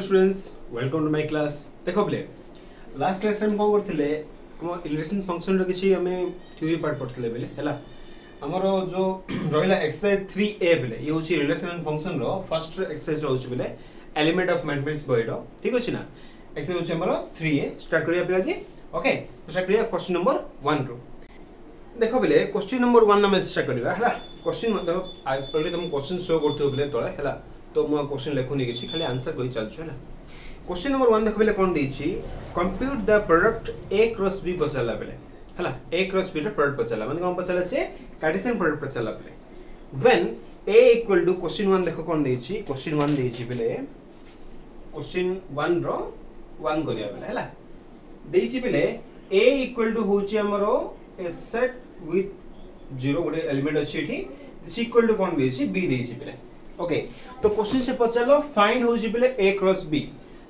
Hello students, welcome to my class. देखो प्ले last class हम कोन करथिले हम इलस्ट्रेशन फंक्शन रो किछि हमें थ्योरी पार्ट पढ़थिले बेले हला हमरो जो रहिला एक्सरसाइज 3a बेले ये होछि relational function row first exercise रो होछि बेले एलिमेंट ऑफ मैथमेटिक्स बॉय रो ठीक अछि ना। एक्सरसाइज होछि हमरो 3a स्टार्ट करिया पिला जी। ओके तो स्टार्ट करिया क्वेश्चन नंबर 1 रो। देखो बेले क्वेश्चन नंबर 1 हम स्टार्ट करिवा हला। क्वेश्चन मतलब आज पहले तुम क्वेश्चन शो करथो बेले तळे हला तो मो क्वेश्चन लेखुनी किछि खाली आंसर कहि चलछु हला। क्वेश्चन नंबर 1 देखो बेले कोन दिछि compute the product a cross b पचला बेले हला a क्रॉस b रो प्रोडक्ट पचला माने कोन पचला से कार्टेशियन प्रोडक्ट पचला बेले when a equal to question 1 देखो कोन दिछि क्वेश्चन 1 दिछि बेले क्वेश्चन 1 रो 1 करिया बेले हला दिछि बेले a इक्वल टू होछि हमरो a सेट विथ 0 गोटे एलिमेंट अछि एठी दिस इक्वल टू कोन दिछि b दिछि बेले। ओके तो क्वेश्चन से पचला फाइंड होछि बेले a क्रॉस b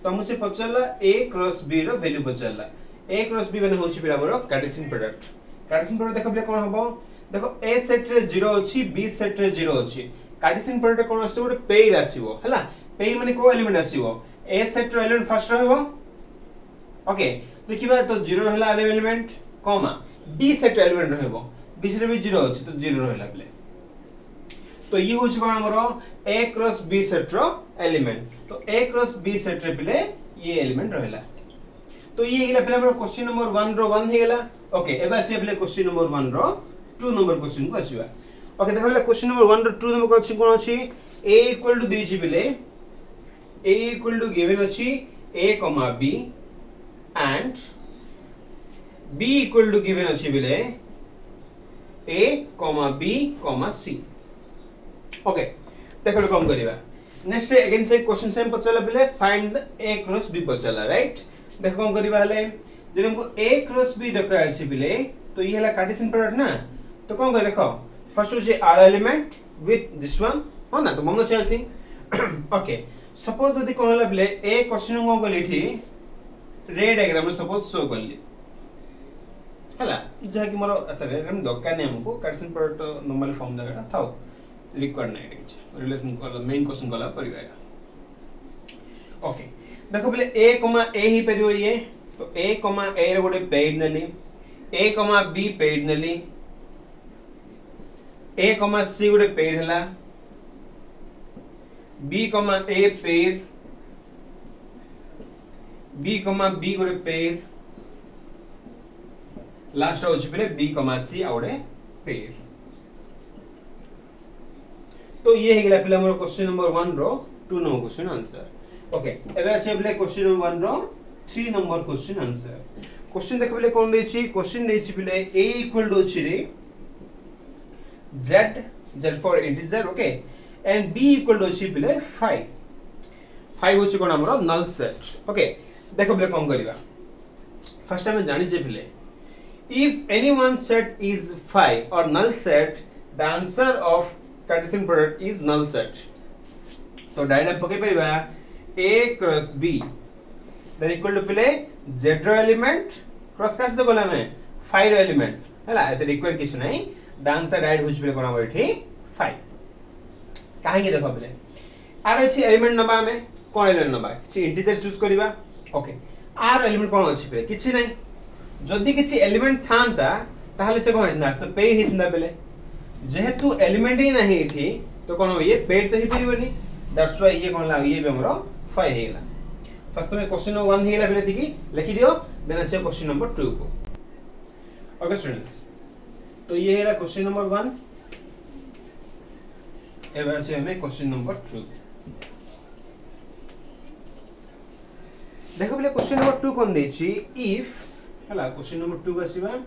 तो हमसे पचला a क्रॉस b रो वैल्यू पचला a क्रॉस b माने होछि बेले हमरो कार्टेशियन प्रोडक्ट देखो बेले कोन हबो देखो a सेट रे 0 अछि b सेट रे 0 अछि कार्टेशियन प्रोडक्ट कोन आसी गोटे पेयर आसीबो हला पेयर माने को एलिमेंट आसीबो a सेट रो एलिमेंट फर्स्ट रहबो। ओके देखिबा तो 0 रहला एलिमेंट कॉमा b सेट रो एलिमेंट रहबो b सेट भी 0 अछि तो 0 रहला बेले तो ये होछि कोन हमरो a क्रॉस b सेट रो एलिमेंट तो a क्रॉस b सेट रे पले ये एलिमेंट रहला तो ये गेला पले हमरो क्वेश्चन नंबर 1 रो 1 हे गेला। ओके एबा आसी पले क्वेश्चन नंबर 1 रो 2 नंबर क्वेश्चन को आसीबा। ओके देखो पले क्वेश्चन नंबर 1 रो 2 नंबर क्वेश्चन कोन अछि a इक्वल टू दिछि पले a इक्वल टू गिवन अछि a, b and b equal to given अछि पले a, b, c। ओके देखो कम करिवा नेक्स्ट अगेन से क्वेश्चन सेम पचला पले find the a cross b पचला राइट। देखो कम करिवा हले जे हमको a क्रॉस b दरकार अछि पले तो ये हला कार्टेशियन प्रोडक्ट ना तो कौन कर देखो फर्स्ट हो r element with this one हो ना तो मन से आई थिंक। ओके सपोज यदि कोन हला पले a क्वेश्चन को गली थी रे डायग्राम में सपोज शो करली हला जहा कि मोर अच्छा डायग्राम दरकार नै हमको कार्टेशियन प्रोडक्ट नॉर्मल फॉर्म जगह थाओ रिक्वायर्ड नहीं है रिलेशन को मेन क्वेश्चन कोला परिवार। ओके देखो पहले a ही परियो ये तो a रे गोटे पेयर नली a, b पेयर नली a, c गोटे पेयर हला b, a pair b, b गोटे पेयर लास्ट होछि पहले b, c आउडे पेयर तो ये हे गेला पहले हमर क्वेश्चन नंबर 1 रो 2 नंबर क्वेश्चन आंसर। ओके एबे आसे पहले क्वेश्चन नंबर 1 रो 3 नंबर क्वेश्चन आंसर। क्वेश्चन देख पहले कोन दैछि क्वेश्चन दैछि पहले a इक्वल टू अछि रे z for integer okay and b equal to अछि पहले 5 होछि कोन हमरो नल सेट। ओके देखो पहले कम करिवा फर्स्ट टाइम जानि जे पहले if any one set is 5 और null set the answer of Cartesian product is null set तो डायरेक्ट पके परिबा a cross b then equal to पले z रो एलिमेंट क्रॉस कास तो गला में 5 रो एलिमेंट हला एते रिक्वायर किछ नै द आंसर डायरेक्ट होछ पले कोना एठी 5 काहे के देखो पले आर अछि एलिमेंट नबा में कोन एलिमेंट नबा छि इंटीजर चूज करिबा। ओके आर एलिमेंट कोन अछि पले किछ नै जदी किछ एलिमेंट थांता ताहले से कोन हिना तो पे हितना पले जेहेतु एलिमेंट ही नहीं थी तो कौन हो ये पेड तो ही परिबनी दैट्स व्हाई ये कौन ला ये भी हमरो 5 हेला। फर्स्ट में क्वेश्चन नंबर 1 हेला बेले थी लिखि दियो देन आसे क्वेश्चन नंबर 2 को। ओके स्टूडेंट्स तो ये हेला क्वेश्चन नंबर 1 एबे आसे हमें क्वेश्चन नंबर 2 देखो बेले क्वेश्चन नंबर 2 कोन देछि इफ हला क्वेश्चन नंबर 2 को आसीबा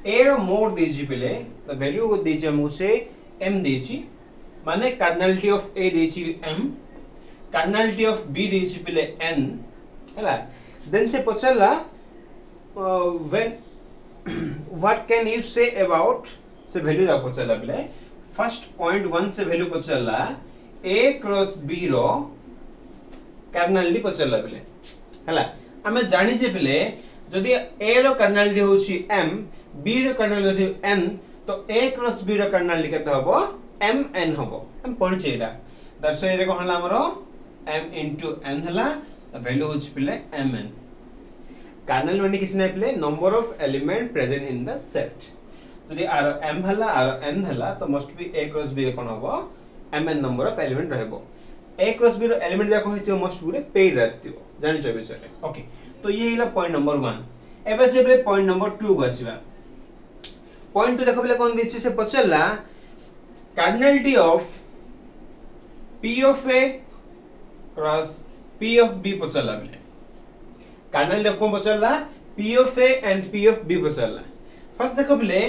a रो मोड देछि पले द वैल्यू देछि हमहु से m देछि माने कार्डिनलिटी ऑफ a देछि m कार्डिनलिटी ऑफ b देछि पले n हला देन से पचला when what can you say about से वैल्यू दा पचला पले फर्स्ट पॉइंट 1 से वैल्यू पचला a क्रॉस b रो कार्डिनलिटी पचला पले हला हमें जानि जे पले जदी a रो कार्डिनलिटी होछि m b रो कार्डिनलिटी n तो a क्रॉस b रो कार्डिनलिटी केते हबो m n हबो हम पढि छेला दैट्स व्हाई रे कहला हमरो m into n हला वैल्यू होची पिले mn कर्नल माने किछ नै पिले number of element present in the set यदि आर m हला आर n हला तो must be a cross b कोन होबो mn नंबर ऑफ एलिमेंट रहबो a क्रॉस b रो एलिमेंट जा होइतियो मस्ट गुरे पेड आस्तियो जानि छ विषय ओके तो ये हिला पॉइंट नंबर 1 एबे से पॉइंट नंबर 2 को आसीबा पॉइंट 2 देखो पले कोन दिछि से पचला cardinality of p of a cross p of b पचला बले कार्डिनलिटी ऑफ कोन पचला p of a and p of b पचला फर्स्ट देखो बले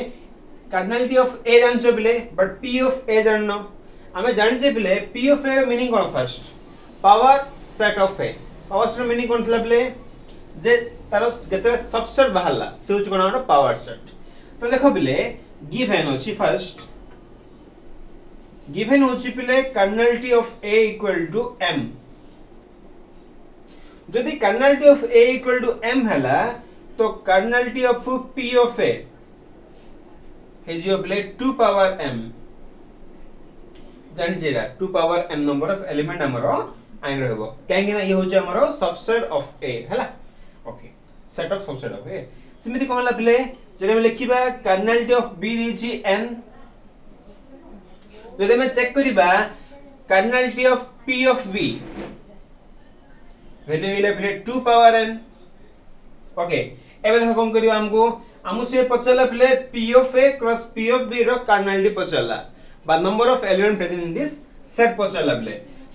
कार्डिनलिटी ऑफ a जानछो बले बट p of a जाननो हमें जानि छे बले p of a रो मीनिंग कोन first power set of a power set रो मीनिंग कोन थला बले जे तारो जते सबसेट बाहरला से होछ कोन हमर पावर सेट तो देखो बले गिवन होची फर्स्ट गिवन होची पिले cardinality of a equal to m जदि cardinality of a equal to m हला तो cardinality of p of a हे जो पिले 2 पावर m जानि जेरा 2 power m number of element हमरो आइन रहबो काहेकि ना ये होची हमरो सबसेट ऑफ a हला okay set of subset of a सिमिति कहला पिले जने हम लिखिबा कर्नलिटी ऑफ b दिछि n जदि मैं चेक करिबा cardinality of p of b value हिला पिले 2 पावर n ओके एबे देखो कोन करियो हमको से पचला पिले p of a cross p of b रो कर्नलिटी पचला बा number of element present in this set पचला पिले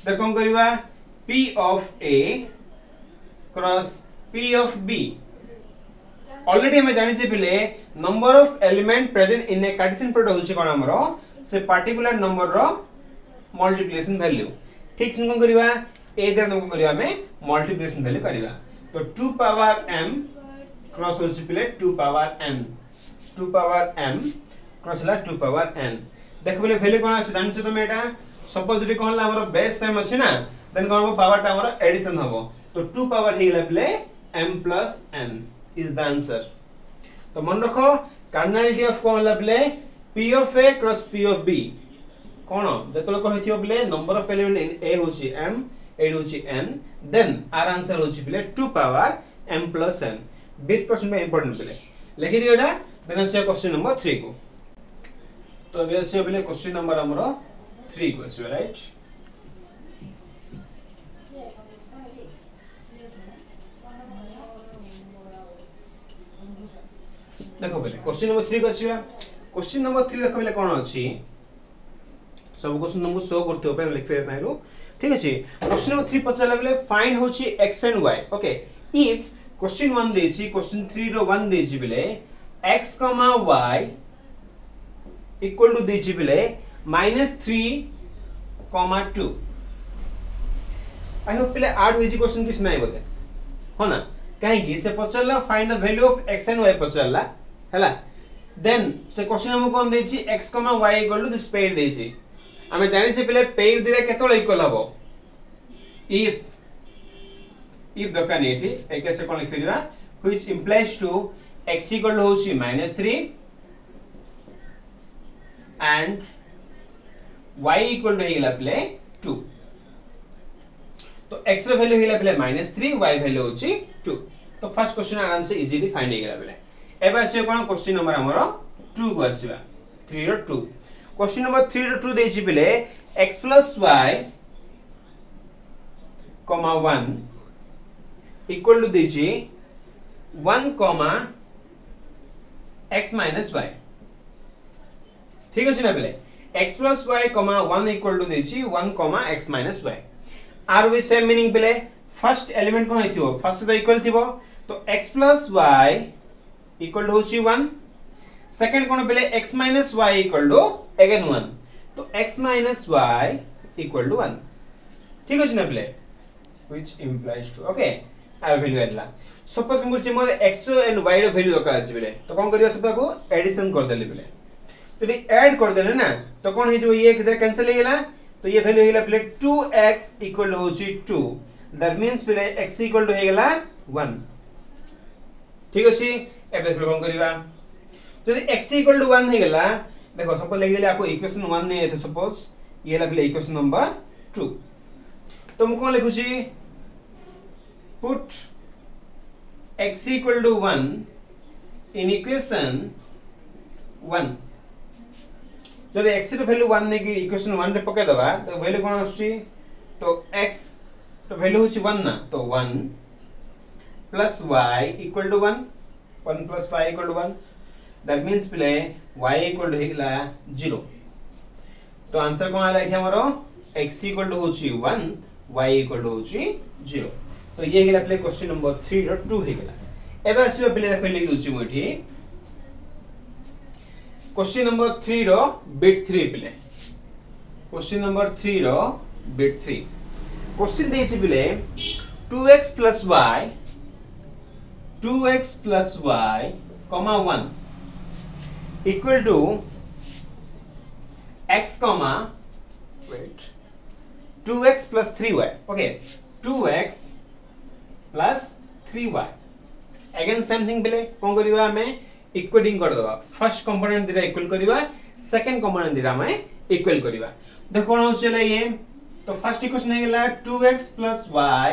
देखो कोन करिवा p of a cross p of b already हमें जानि जे पिले number of element present in a Cartesian product होची कोन हमरो से पर्टिकुलर नंबर रो मल्टीप्लिकेशन वैल्यू ठीक से कोन करिवा a दर हमको करिवा हमें मल्टीप्लिकेशन वैल्यू करिवा तो 2 पावर m क्रॉस होची पिले 2 power n 2 power m cross ला 2 पावर n देखो बोले वैल्यू कोन আছে জানছো তুমি এটা सपोज যদি কোন ला हमरो बेस सेम अछि ना देन कोन हमरो पावर ता हमरो एडिशन हबो तो 2 पावर हेला पिले m plus n is the answer तो मन रखो कार्डिनलिटी ऑफ कोन ला पिले p of a cross p of b कोन जतलो कहिथियो पिले number of element in a होची m a होची n देन आर आंसर होची पिले 2 power m plus n bit question में इंपोर्टेंट पिले लिखि दियो एटा देन से क्वेश्चन नंबर 3 को तो अबे से पिले क्वेश्चन नंबर हमरो 3 को है राइट देखो पहले क्वेश्चन नंबर 3 को आसीबा क्वेश्चन नंबर 3 देखो पहले कोन अछि सब क्वेश्चन नंबर शो करते हो पे लिख पे ताइरो ठीक अछि क्वेश्चन नंबर 3 पचला पहले फाइंड होछि x and y okay if question 1 देछि क्वेश्चन 3 रो 1 देछि पहले x, y इक्वल टू देछि पहले -3, 2 आई होप पहले ऐड होछि क्वेश्चन किस नाही बोले हो ना काहे कि से पचला find the value of x and y पचला हला देन से क्वेश्चन हम कोन देछि x, y equal to this pair देछि हमें जानि छै पहले पेयर दिरा केतोल इक्वल हबो if दकान एठी एक से कोन लिखिबा which implies to x equal होछि -3 and y इक्वल टू हेला पहले 2 तो x रो वैल्यू हेला पहले -3 y वैल्यू होछि 2 तो फर्स्ट क्वेश्चन आराम से इजीली फाइंड हे गेला पहले एबा से कोन क्वेश्चन नंबर हमरो 2 को आसीबा 3 रो 2 क्वेश्चन नंबर 3 रो 2 देछि पहले x plus y 1 equal to देछि 1, x minus y ठीक अछि ना पहले x plus y 1 equal to देछि 1, x minus y are we same meaning पहले फर्स्ट एलिमेंट कोन हेथिबो फर्स्ट तो इक्वल थिबो तो x plus y equal to होछि 1 सेकंड कोन पहले x minus y equal to again 1 तो x minus y equal to 1 ठीक अछि ना पहले which implies to okay are value एला सपोज हम कुछ मोर x एंड y रो वैल्यू दरकार अछि पहले तो कोन करियो सब को एडिशन कर देले पहले तो ये ऐड कर देले ना तो कोन हे जो ये किधर कैंसिल हो गेला तो ये वैल्यू हेला पहले 2x इक्वल टू होछि 2 दैट मींस पहले x इक्वल टू हे गेला 1 ठीक अछि एबे फिर कोन करिवा जदि x इक्वल टू 1 हे गेला देखो सपोज लिख देले आपको इक्वेशन 1 नै है सपोज ये ला पहले इक्वेशन नंबर 2 तो मु कोन लिखु छी put x equal to 1 in equation 1 जब x रो वैल्यू 1 ने की इक्वेशन 1 रे पके दबा तो वैल्यू कोन आछी तो x तो वैल्यू होची 1 ना तो 1 plus y equal to 1 1 plus y equal to 1 that means play y equal to हिला 0 तो आंसर कोन आला एठी हमरो x equal to होची 1 y equal to होची 0 तो ये हिला प्ले क्वेश्चन नंबर 3 रो 2 हिला एबे आसीबा प्ले देखै लिखि दोची मोठी क्वेश्चन नंबर 3 रो बिट 3 प्ले क्वेश्चन नंबर 3 रो बिट 3 क्वेश्चन देछि प्ले 2x plus y 2x plus y comma 1 equal to x comma wait 2x plus 3y okay 2x plus 3y again same thing बेले कोन करिवा हमें इक्वेटिंग कर दबा फर्स्ट कंपोनेंट दिरा इक्वल करिवा सेकंड कंपोनेंट दिरा हमें इक्वल करिवा देखो कोन हो चले ये तो फर्स्ट इक्वेशन है गेला 2x plus y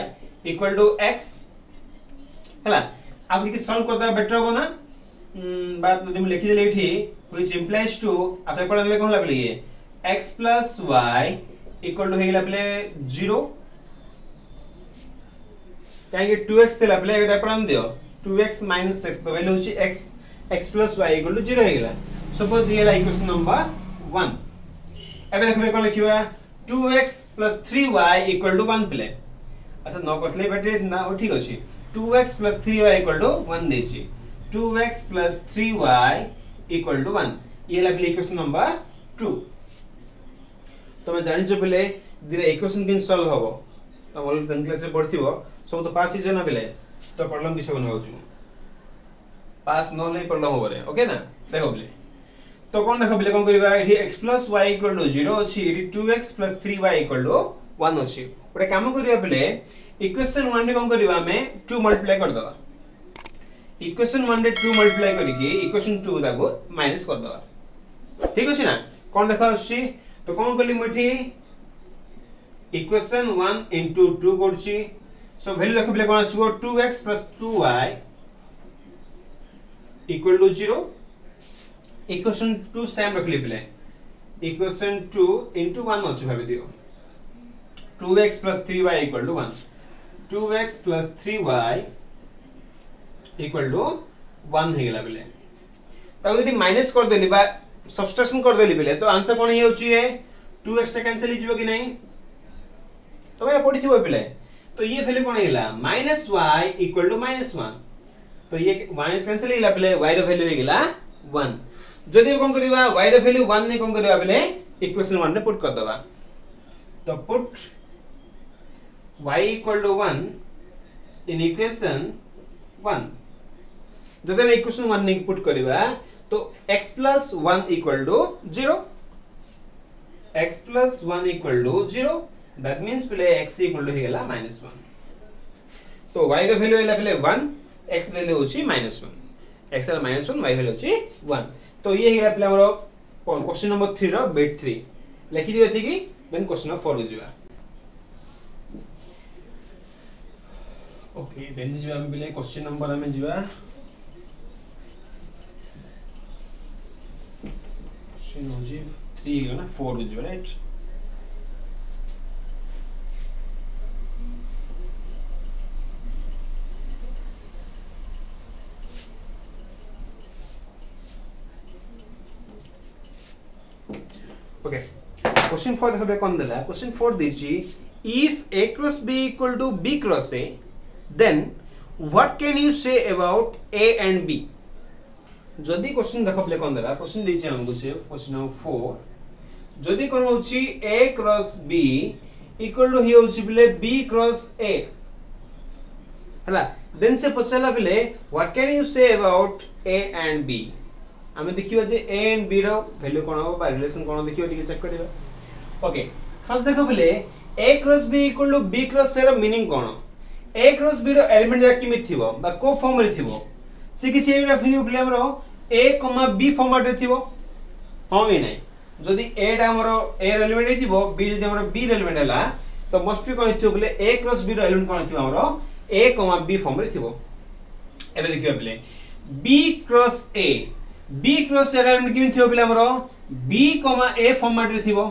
equal to x हला अब देखि सॉल्व करदा बेटर हो ना बात जदि हम लिखि देले एठी व्हिच इंप्लाइज टू आते पढा देले कोन लागले ये x plus y equal to हे गेला प्ले 0 काहे 2x देला प्ले एटा पढान दियो 2x minus x तो वैल्यू होची x plus y equal to 0 हे गेला सपोज ये ला इक्वेशन नंबर 1 एबे देखबे कोन लिखिबा 2x plus 3y equal to 1 play अच्छा न करथले बेटे ना ओ ठीक अछि 2x plus 3y equal to 1 देछि 2x plus 3y equal to 1 ये ला प्ले इक्वेशन नंबर 2 तो मैं जानि छ प्ले दिरे इक्वेशन किन सॉल्व हबो तो बोल 10 क्लास रे पढ़थिबो सब तो पास ही जना प्ले तो प्रॉब्लम किछ बन होछु पास न नै प्रॉब्लम होबरे ओके ना देखो प्ले तो कोन देखो प्ले कोन करबा एठी x plus y equal to 0 अछि एठी 2x plus 3y equal to 1 अछि ओटे काम करिया प्ले इक्वेशन 1 रे कोन करबा हमें 2 मल्टीप्लाई कर दबा इक्वेशन 1 रे 2 मल्टीप्लाई करिके इक्वेशन 2 दाको माइनस कर दबा ठीक अछि ना कोन देखा अछि तो कोन कली मठी इक्वेशन 1 into 2 करछि सो वैल्यू देखो प्ले कोन आसीबो 2x plus 2y equal to 0 equation 2 same रखली प्ले इक्वेशन 2 into 1 अछि भाबे दियो 2x plus 3y equal to 1 2x plus 3y equal to 1 हे गेला प्ले त यदि माइनस कर देली बा सब्स्ट्रैक्शन कर देली प्ले तो आंसर कोन हे होची है 2x टा कैंसिल हिजबो कि नहीं तो मैं पढि थिबो प्ले तो ये वैल्यू कोन हेला -y equal to -1 तो ये माइनस कैंसिल हेला प्ले y रो वैल्यू हे गेला 1 जदि कोन करबा y रो वैल्यू 1 ने कोन करबा प्ले इक्वेशन 1 ने पुट कर दबा तो put y equal to 1 in equation 1 जदि हम इक्वेशन 1 ने पुट करबा तो x plus 1 equal to 0 x plus 1 equal to 0 that means play x equal to हेला -1 तो y रो वैल्यू हेला प्ले 1 x वैल्यू होची -1 x रा -1 y वैल्यू होची 1 तो ये हेला प्ले हमरो क्वेश्चन नंबर 3 रो बिट 3 लिखि दियो एति की देन क्वेश्चन नंबर 4 जिवा ओके देन जिवा हम प्ले क्वेश्चन नंबर हम जिवा क्वेश्चन होजी 3 ना 4 जिवा राइट ओके क्वेश्चन 4 देखबे कोन देला क्वेश्चन 4 दिछि if a cross b equal to b cross a then what can you say about a and b जदि क्वेश्चन देखबले कोन देला क्वेश्चन दिछि हमको से क्वेश्चन नंबर 4 जदि कोन होछि a cross b equal to ही होछि बले b cross a हला देन से पछला बले what can you say about a and b हमें देखिबा जे a and b रो वैल्यू कोन हो बा रिलेशन कोन देखिबा टिके चेक करबा ओके फर्स्ट देखो बले a cross b equal to b cross a रो मीनिंग कोन a cross b रो एलिमेंट जा किमि थिबो बा को फॉर्म रे थिबो से किछि एटा फिनियो प्ले हमरो a, b फॉर्मेट रे थिबो हां कि नै जदि a टा हमरो a रो एलिमेंट रे थिबो b जदि हमरो b रो एलिमेंट हला तो मस्ट बी कोन थियो बोले a क्रॉस b रो एलिमेंट कोन थियो हमरो a, b फॉर्म रे थिबो एबे देखियो बोले b क्रॉस a एलिमेंट किन थियो बोले हमरो b, a फॉर्मेट रे थिबो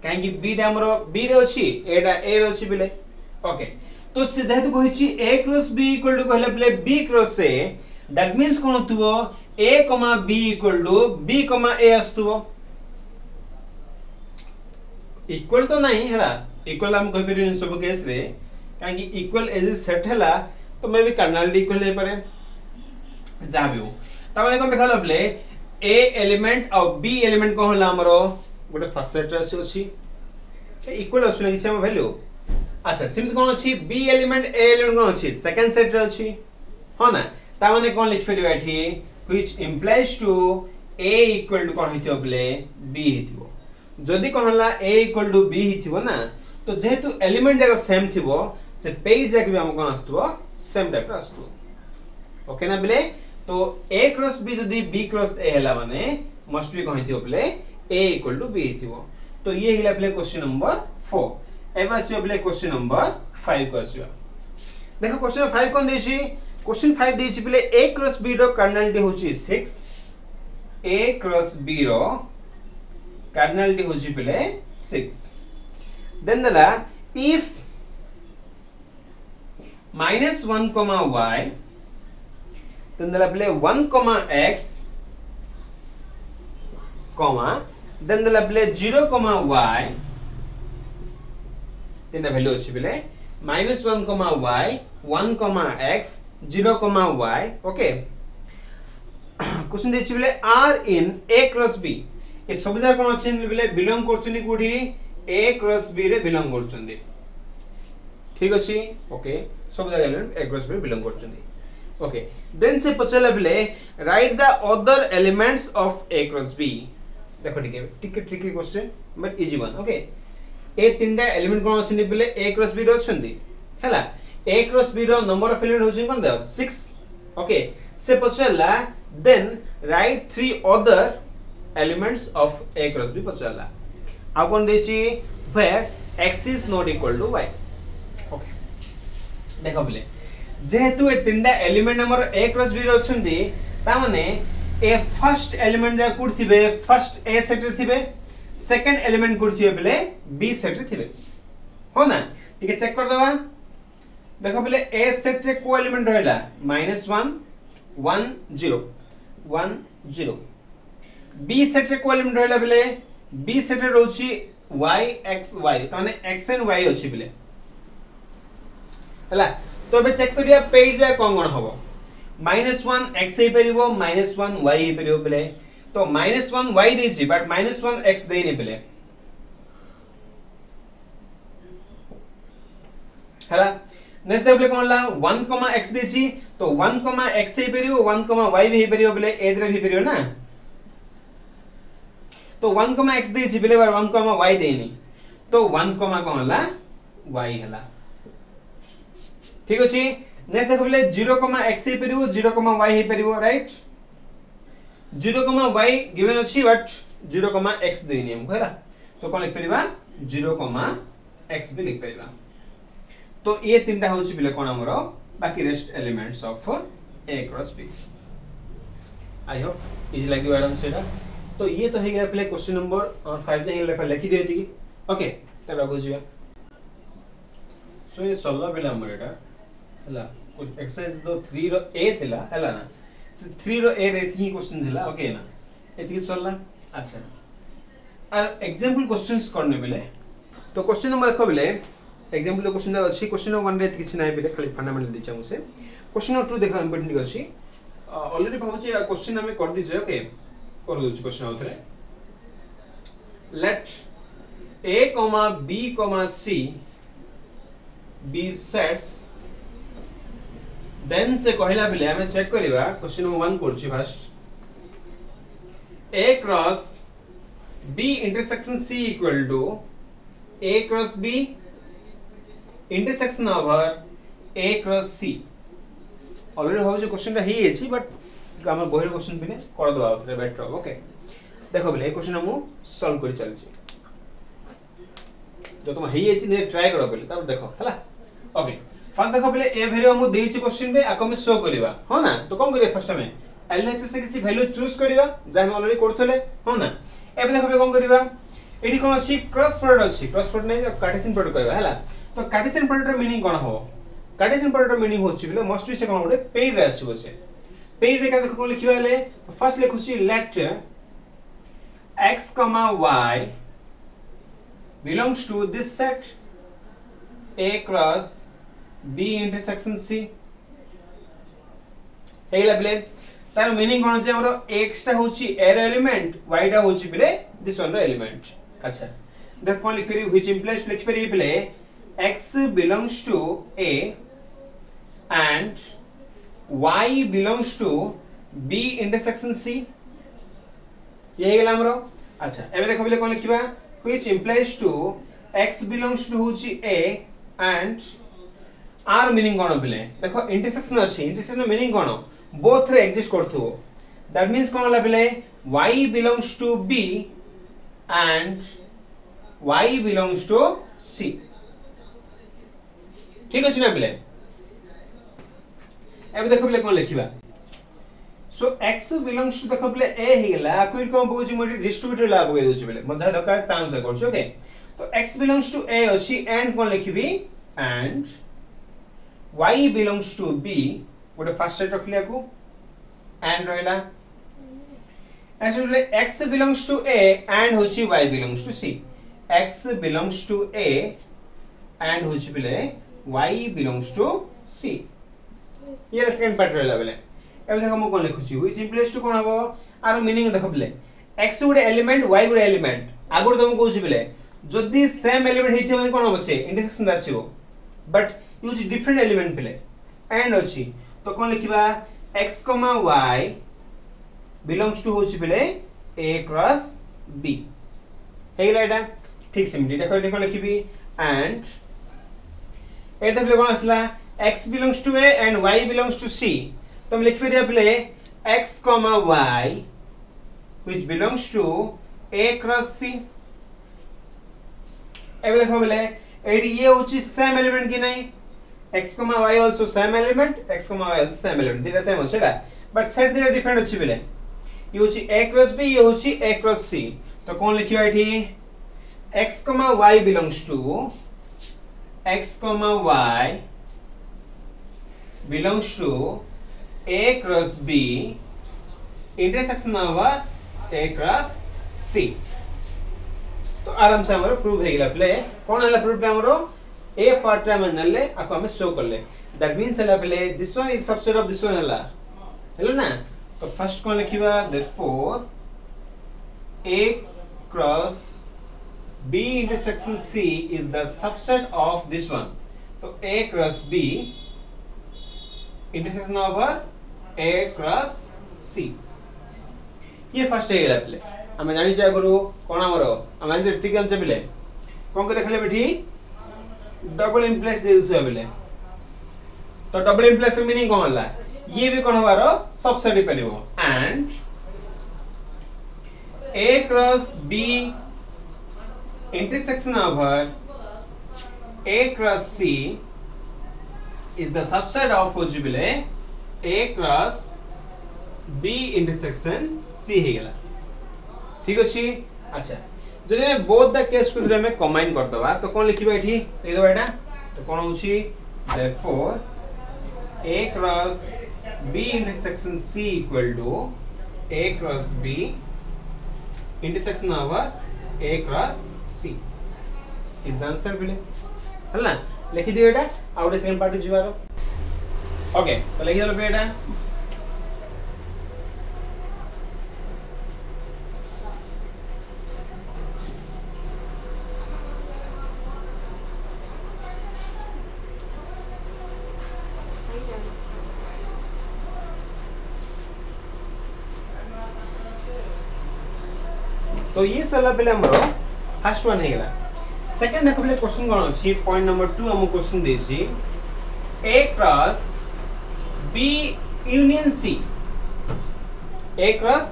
काहे कि b रे हमरो b रे अछि एटा a रे अछि बोले ओके तो से जेहेतु कहिछि a cross b equal to कहले बोले b cross a that means कोन होतबो a, b equal to b, a आस्तुबो इक्वल तो नहीं हैला इक्वल हम कहि परियो सब केस रे काहे कि इक्वल एज ए सेट हैला तो मे भी कार्डिनलिटी इक्वल नै पारे जा भी हो त माने कोन देखला बोले a एलिमेंट और b एलिमेंट कोन होला हमरो गोटे फर्स्ट सेट रे अछि इक्वल असुने किछ हम वैल्यू अच्छा सिमित कोन अछि b एलिमेंट a एलिमेंट कोन अछि सेकंड सेट रे अछि हो ना ता माने कोन लिख फेलियो एठी which implies to a equal to कोन हिथियो बोले b हिथियो जदी कोन होला a इक्वल टू b हिथियो ना तो जेहेतु एलिमेंट जाक सेम थिबो से पेज जाक भी हम कोन आस्तबो सेम टाइप रा आस्तबो ओके ना बोले तो a क्रॉस b जदी b क्रॉस a हला माने मस्ट बी कोन हिथियो बोले a इक्वल टू b हिथियो तो ये हिला बोले क्वेश्चन नंबर 4 एबा आसीबो बोले क्वेश्चन नंबर 5 को आसीबो देखो क्वेश्चन 5 कोन देछि क्वेश्चन 5 देछि बोले a क्रॉस b रो कार्डिनलिटी होछि 6 a क्रॉस b रो कार्डिनलिटी होछि बोले 6 देन दला if -1, y देन दला बोले 1, x देन दला बोले 0, y तीनटा वैल्यू अछि बोले -1, y 1, x 0, y okay question देछि बोले r in a cross b ए सुविधा कोन अछि बोले बिलोंग करछनी कोठी a क्रॉस b रे बिलोंग करछनी ठीक अछि ओके सुविधा एलिमेंट a क्रॉस b रे बिलोंग करछनी ओके देन से पछला बोले write the other elements of a cross b देखो ठीक tricky question but easy one okay ए तीनटा एलिमेंट कोन अछि बोले a क्रॉस b रे अछंती हैला a क्रॉस b रो नंबर ऑफ एलिमेंट होछि कोन दे 6 ओके से पछला then write 3 other elements of a cross b पछला आ कोन देछि where x is not equal to y okay देखो बोले जेहेतु ए तीनटा एलिमेंट हमर a क्रॉस b रे अछंती ता माने ए फर्स्ट एलिमेंट जा कुड थिबे फर्स्ट a सेट रे थिबे सेकंड एलिमेंट कुड थिबे बोले b सेट रे थिबे हो ना ठीक है चेक कर दवा देखो बोले a सेट रे को एलिमेंट रहला -1 1 0 1 0 b सेट रे को एलिमेंट रहला बोले b सेट रे रहउची y x y ताने x एंड y अछि बोले हला तो बे चेक करिया पेज जा कोन कोन हबो -1 x हे परिबो -1 y हे परिबो बोले तो -1 y देछि बट -1 x देनी बोले हला नेक्स्ट बोले कोन ला 1, x देछि तो 1, x हे परिबो 1, y भी हे परिबो बोले ए द्रे भी परिबो ना तो 1, x देछि बोले 1, y देनी तो 1, कोन ला y हला ठीक अछि नेक्स्ट देखो बोले 0, x हे परिबो 0, y हे परिबो राइट 0, y गिवन अछि बट 0, x देनी हम कहला तो कोन लिख परिबा 0, x भी लिख परिबा तो ये तीनटा होछि बिले कोन हमरो बाकी rest elements of a cross b I hope easy लागि मैडम सेटा तो ये तो हे गया पहले क्वेश्चन नंबर और 5 जे लेखा लिखि दियो थी ओके तब आगो जिया सो ये 16 बिला हमर एटा हला कुछ एक्सरसाइज दो 3 रो a थिला हला ना से 3 रो a रे थी क्वेश्चन थिला ओके ना एति 16 अच्छा और एग्जांपल क्वेश्चंस करने बिले तो क्वेश्चन नंबर देखो बिले एग्जांपल क्वेश्चन दा अछि क्वेश्चन नंबर 1 रे किछ नै बिले खाली फंडामेंटल दिछा मुसे क्वेश्चन नंबर 2 देखा इंपोर्टेंट अछि ऑलरेडी भाबुची क्वेश्चन हमें कर दीजिए ओके कर दउची क्वेश्चन आउथरे let a, b, c be sets then से कहला बिले हमें चेक करिबा क्वेश्चन नंबर 1 करछि first a cross b intersection c equal to a cross b intersection over a cross c already हो जे क्वेश्चन ता ही अछि बट हमर बहिर क्वेश्चन बिने कर दवा उतरे बेटर ओके देखो बिले क्वेश्चन हम सॉल्व करि चल छी जो तुम हेई अछि ने ट्राई करो पहले तब देखो हला ओके फर्स्ट देखो पहले ए वैल्यू हम देइछि क्वेश्चन में आको में शो करबा हो ना तो कोन करिया फर्स्ट में एलएचएस से किसी वैल्यू चूज करबा जे हम ऑलरेडी करथले हो ना एबे देखो कोन करबा एठी कोन अछि क्रॉस प्रोडक्ट अछि क्रॉस प्रोडक्ट नै कार्टेशियन प्रोडक्ट कहबा हला तो कार्टेशियन प्रोडक्ट रो मीनिंग कोन हो कार्टेशियन प्रोडक्ट रो मीनिंग होछि बले मोस्ट बी से कोन गोटे पेयर रे आसीबो से पेयर रे का देखो कोन लिखिबा ले फर्स्ट लिखुछि let x, y belongs to this set A cross B intersection C हेला बले तार मीनिंग कोन जे हमरो x टा होची a रो एलिमेंट y टा होची बले दिस वन रो एलिमेंट अच्छा देख कोन लिख करी व्हिच इंप्लाइज लिख करी बले x belongs to A and y belongs to B intersection C ये गेला हमरो अच्छा एबे देखो बले कोन लिखिबा which implies to x belongs to होची a and r meaning कोन बले देखो इंटरसेक्शन अछि इंटरसेक्शन मीनिंग कोन बोथ रे एग्जिस्ट करथो दैट मींस कोन ला बले y belongs to b and y belongs to c ठीक अछि ना बले एबे देखो बले कोन लिखिबा सो x belongs to देखो बले a हेला कोइ कोन बोझि मोटी डिस्ट्रीब्यूटर ला बगे दोछि बले मजा दरकार ता आंसर करछ ओके तो x belongs to a अछि एंड कोन लिखिबी and y belongs to b गोटे फर्स्ट सेट रखलिया को एंड रहला actually x belongs to a and होछि y belongs to c x belongs to a and होछि बले y belongs to c ये सेकंड पार्ट रहला बले एबे देखो हम कोन लिखुची व्हिच इंप्लाइज टू कोन हबो आरो मीनिंग देखो बले x गुडे एलिमेंट y गुडे एलिमेंट आगुर तुम कहूची बले जदी सेम एलिमेंट हिथियो मन कोन हबो से इंटरसेक्शन आसीबो बट यूज डिफरेंट एलिमेंट बले एंड अछि तो कोन लिखिबा x, y belongs to होची बले a क्रॉस b हेला एटा ठीक सिम्पली देखो देखो लिखिबी एंड एटा बले कोन आसला x belongs to a and y belongs to c तो हम लिख फिर पहले x, y which belongs to a cross c एबे देखो बोले एडी ये होची सेम एलिमेंट की नहीं x, y also same element x, y also same element दिरा सेम होछेगा बट सेट दिरा डिफरेंट अछि बेले ये होची a cross b ये होची a cross c तो कोन लिखिबा एठी x, y belongs to x, y belongs to a cross b intersection of a cross c तो आराम से हमरो प्रूव हे गेला प्ले कोन हला प्रूफ हमरो ए पार्ट रे मन ले आको हम शो करले दैट मींस हला प्ले this one is subset of this one हला हेलो ना तो फर्स्ट कोन लिखिबा therefore a cross b intersection c is the subset of this one तो a cross b intersection of a cross c ये फर्स्ट हे गेला प्ले हम जानि छै करू कोन हमरो हम जे ठीक आंसर बिले कोन के देखले बेठी डबल इंप्लाइज दे दुथु बिले तो डबल इंप्लाइज के मीनिंग कोन हला ये भी कोन हवारो सबसेट पेलिबो and a cross b intersection of a cross c is the subset of possible a cross b intersection c हे गेला ठीक अछि अच्छा जदि मैं बोथ द केस को जदि मैं कंबाइन कर दबा तो कोन लिखिबा एठी लिख दबा एटा तो कोन होछि therefore a cross b intersection c equal to a cross b intersection of a cross c is the answer बिले हला लिखि दियो एटा आउट सेकंड पार्ट जिवारो ओके तो लिखि दलो बेटा तो ये सला पहले हमरो फर्स्ट वन हे गेला सेकंड देखो पहले क्वेश्चन कोन अछि पॉइंट नंबर 2 हम क्वेश्चन देछि a cross b union c a cross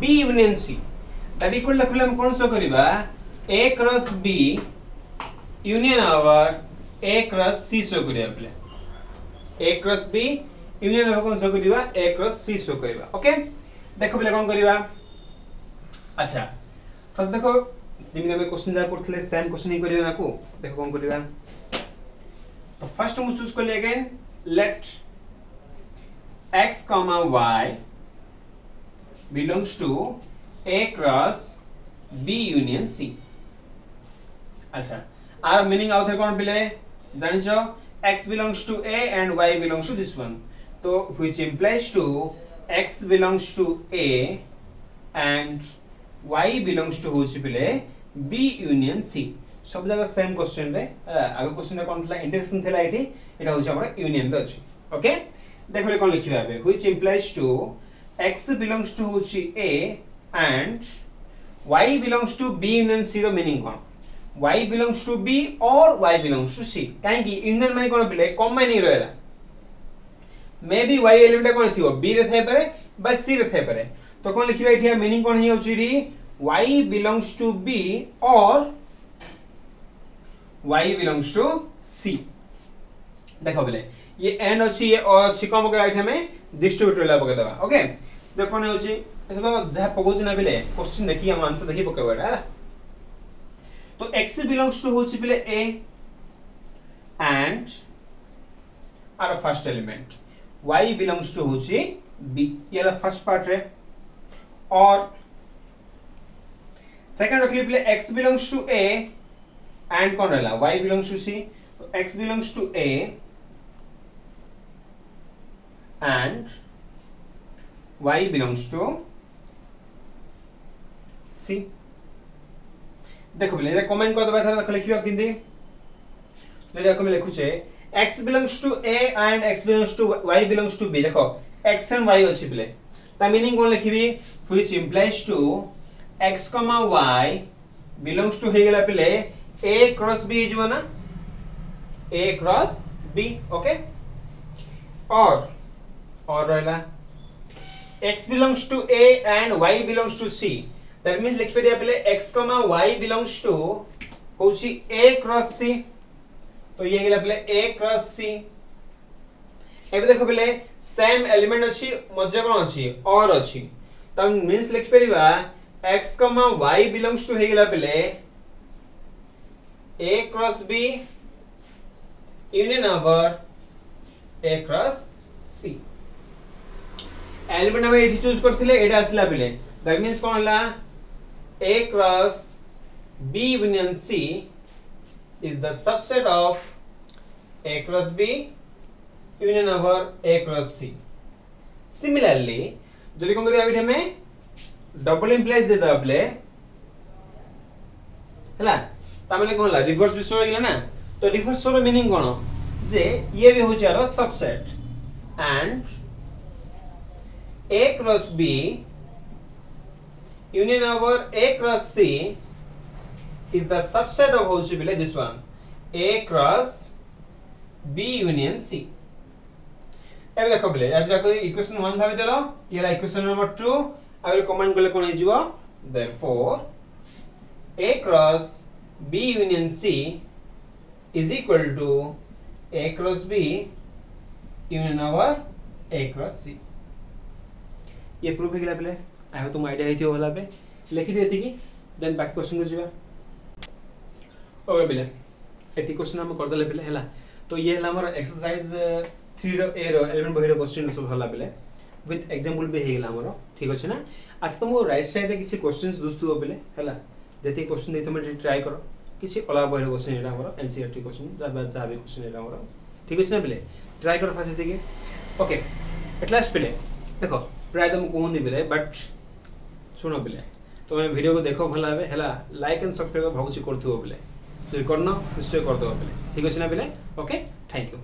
b union c that equal देखले हम कोन सो करबा a cross b union over A cross C show करिया बेले A cross B union over कोन शो करिवा ए क्रॉस सी शो करिवा okay देखो बेले कोन करिवा अच्छा फर्स्ट देखो जिमिन हम क्वेश्चन जा करथले सेम क्वेश्चन ही करिया नाको देखो कोन करिवा तो फर्स्ट हम चूज करले again let x y belongs to a cross b union c अच्छा आर मीनिंग आउ थे कोन पिले जानि छ x belongs to a and y belongs to this one तो which implies to x belongs to a and y belongs to होछि पिले b union c सब जगह सेम क्वेश्चन रे आगे क्वेश्चन रे कोन थला इंटरेस्टिंग थला एठी एटा होछि हमरा यूनियन रे अछि ओके देखो ले कोन लिखिबा बे which implies to x belongs to होछि a and y belongs to b union c रो मीनिंग कोन y belongs to b or y belongs to c काहे कि यूनियन माने कोन पिले कंबाइनिंग रहला मे बी y एलिमेंट कोन थियो b रे थाइ पारे बा c रे थाइ पारे तो कोन लिखिबा एठी मीनिंग कोन हि होछि री y belongs to b or y belongs to c देखो बेले ये एंड अछि ये और अछि कोन के एठी हमें डिस्ट्रीब्यूटर ला पके देबा ओके देखो ने होछि एतबा जहा पगोछ ना बेले क्वेश्चन देखि हम आंसर देखि पकेबा है तो x belongs to होछि बेले a and आर first element y belongs to होछि b ये ला फर्स्ट पार्ट रे और सेकंड रखली बेले x belongs to a and कोन रहला y belongs to c तो x belongs to a and y belongs to c देखो बेले कमेंट कर दबा थारा देख लिखिबा किंदी ले को लिखु छे x belongs to a and x belongs to y belongs to b देखो x and y अछि बेले ता मीनिंग कोन लिखिबी which implies to x y belongs to हे गेला बेले a cross b इजवा ना a cross b ओके और रहला x belongs to a and y belongs to c that means लिख दिया पहले x y belongs to होछि a cross c तो ये गेला पहले a cross c एबे देखो पहले सेम एलिमेंट अछि मजे कोन अछि और अछि त मींस लिख परिबा x y belongs to हे गेला पहले a cross b union over a cross c element हम एठी चूज करथिले एटा आसला पहले दैट मींस कोन हला a cross b union c is the subset of a cross b union over a cross c similarly जदि कोन करिया एठी हमें डबल इंप्लाइज दे दबले हला ता माने कोन हला रिवर्स विषय गेला ना तो रिवर्स रो मीनिंग कोन जे ये भी होछि आरो subset and a cross b union over a cross c is the subset of होछि बिले this one a cross b union c एबे देखो बिले याद रखो इक्वेशन 1 भाबे देलो येला इक्वेशन नंबर 2 आ कमेंट करले कोन हिजबो therefore a cross b union c is equal to a cross b union over a cross c ये प्रूफ हे गेला बेले आई हो तुम आईडिया हेतियो होला बे लिखि देती कि देन बाकी क्वेश्चन को जीवा ओके बेले एती क्वेश्चन हम कर देले बेले हला तो ये हला हमर एक्सरसाइज 3 रो ए रो एलिमेंट बहिरो क्वेश्चन सब होला बेले विथ एग्जांपल भी हे गेला हमर ठीक अछि ना आज तुम राइट साइड रे किछि क्वेश्चंस दोस्तु बेले हला देती क्वेश्चन दे तुम ट्राई करो किछि अला बहिरो क्वेश्चन एटा हमर एनसीईआरटी क्वेश्चन जा भी क्वेश्चन एटा हमर ठीक अछि ना बेले ट्राई करो फास्ट देखि ओके एट लास्ट बेले देखो प्राय तुम कहूनी बेले बट सुनो बेले तुम वीडियो को देखो भला बे हला लाइक एंड सब्सक्राइब भाबुची करथुओ बेले जदि करनो निश्चय कर दो बेले ठीक अछि ना बेले ओके थैंक यू।